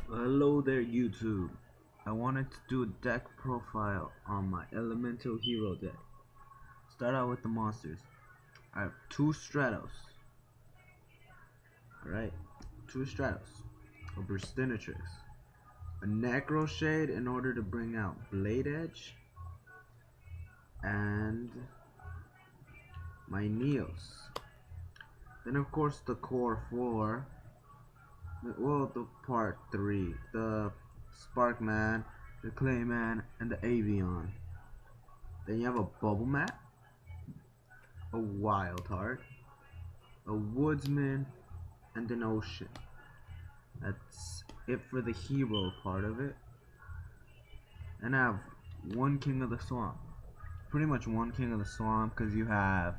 Hello there YouTube. I wanted to do a deck profile on my elemental hero deck. Start out with the monsters. I have two Stratos. Alright, two Stratos. A Burstinatrix. A Necro Shade in order to bring out Blade Edge. And my Neos. Then of course the core 4. Well, the part 3. The Sparkman, the Clayman, and the Avion. Then you have a Bubble Mat, a Wild Heart, a Woodsman, and an Ocean. That's it for the hero part of it. And I have one King of the Swamp. Pretty much one King of the Swamp because you have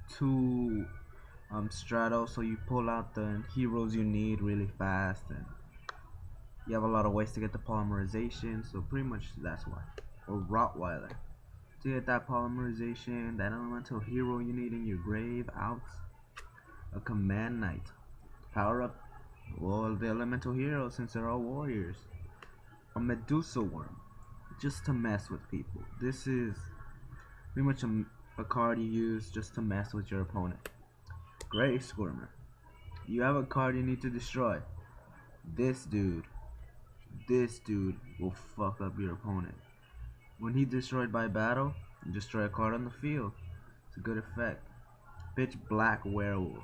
two Stratos, so you pull out the heroes you need really fast, and you have a lot of ways to get the polymerization, so pretty much that's why. Or Rottweiler. To get that polymerization, that elemental hero you need in your grave out. A Command Knight. Power up, well, the elemental heroes since they're all warriors. A Medusa Worm, just to mess with people. This is pretty much a card you use just to mess with your opponent. Grave Squirmer. You have a card you need to destroy. This dude will fuck up your opponent. When he's destroyed by battle, you destroy a card on the field. It's a good effect. Pitch Black Werewolf.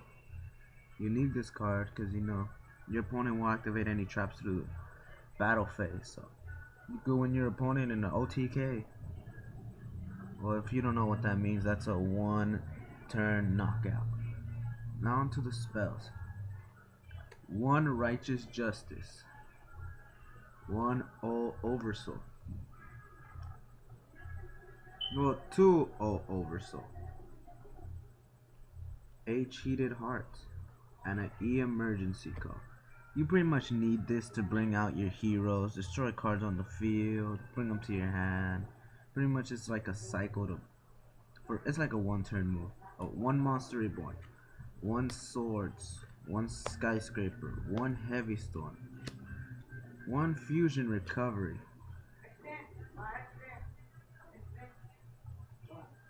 You need this card because you know your opponent will activate any traps through the battle phase. So you go in your opponent in an OTK. Well, if you don't know what that means, that's a one turn knockout. Now onto the spells. One Righteous Justice. One Oversoul. Well, two Oversoul. 8 Heated Hearts. And an emergency call. You pretty much need this to bring out your heroes, destroy cards on the field, bring them to your hand. Pretty much it's like a cycle it's like a one turn move. One Monster Reborn, one Swords, one Skyscraper, one Heavy Storm, one Fusion Recovery,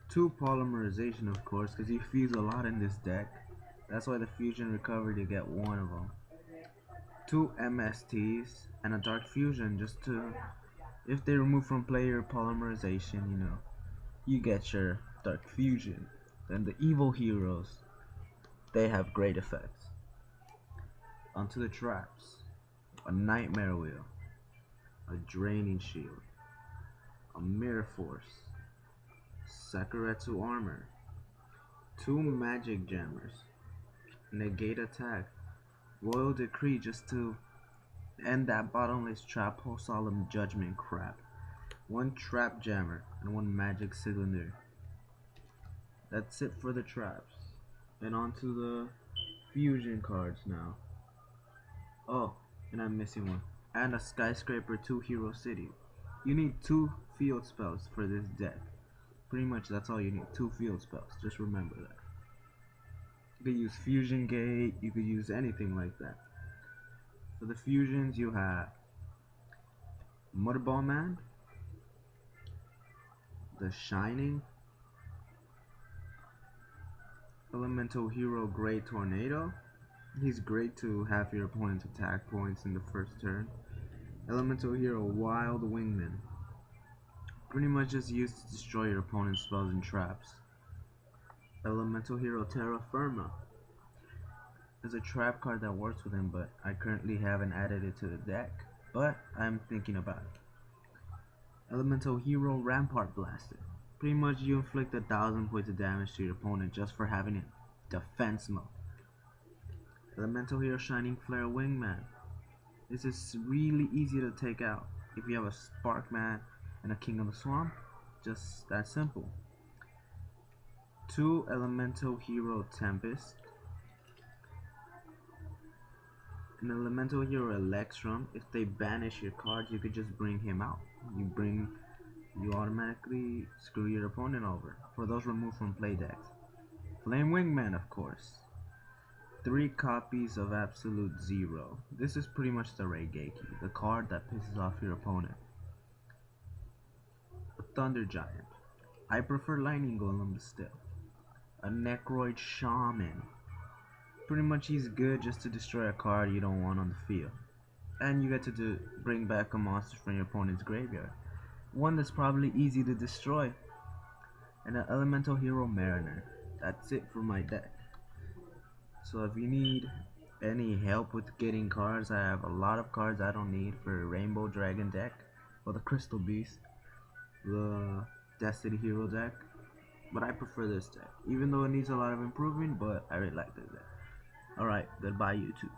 two Polymerization of course, because you fuse a lot in this deck. That's why the Fusion Recovery to get one of them. Two MSTs and a Dark Fusion just to, if they remove from play your Polymerization, you know, you get your Dark Fusion. Then the evil heroes, they have great effects. Onto the traps. A Nightmare Wheel, a Draining Shield, a Mirror Force, Sakuretsu Armor, two Magic Jammers, Negate Attack, Royal Decree just to end that bottomless trap whole solemn judgment crap, one Trap Jammer, and one Magic Cylinder. That's it for the traps. And onto the fusion cards now. Oh, and I'm missing one. And a Skyscraper 2 Hero City. You need 2 field spells for this deck. Pretty much that's all you need, 2 field spells. Just remember that. You could use Fusion Gate, you could use anything like that. For the fusions you have Motorball Man, The Shining, Elemental Hero Great Tornado. He's great to have your opponent's attack points in the first turn. Elemental Hero Wild Wingman. Pretty much just used to destroy your opponent's spells and traps. Elemental Hero Terra Firma. There's a trap card that works with him, but I currently haven't added it to the deck. But I'm thinking about it. Elemental Hero Rampart Blaster. Pretty much you inflict 1,000 points of damage to your opponent just for having it defense mode. Elemental Hero Shining Flare Wingman. This is really easy to take out. If you have a Sparkman and a King of the Swamp, just that simple. Two Elemental Hero Tempest. An Elemental Hero Electrum. If they banish your cards, you could just bring him out. You automatically screw your opponent over. For those removed from play decks. Flame Wingman, of course. 3 copies of Absolute Zero. This is pretty much the Raigeki, the card that pisses off your opponent. A Thunder Giant. I prefer Lightning Golem, but still. A Necroid Shaman. Pretty much he's good just to destroy a card you don't want on the field. And you get to bring back a monster from your opponent's graveyard. One that's probably easy to destroy. And an Elemental Hero Mariner. That's it for my deck. So if you need any help with getting cards, I have a lot of cards I don't need for Rainbow Dragon deck, or the Crystal Beast, the Destiny Hero deck, but I prefer this deck, even though it needs a lot of improvement, but I really like this deck. Alright, goodbye YouTube.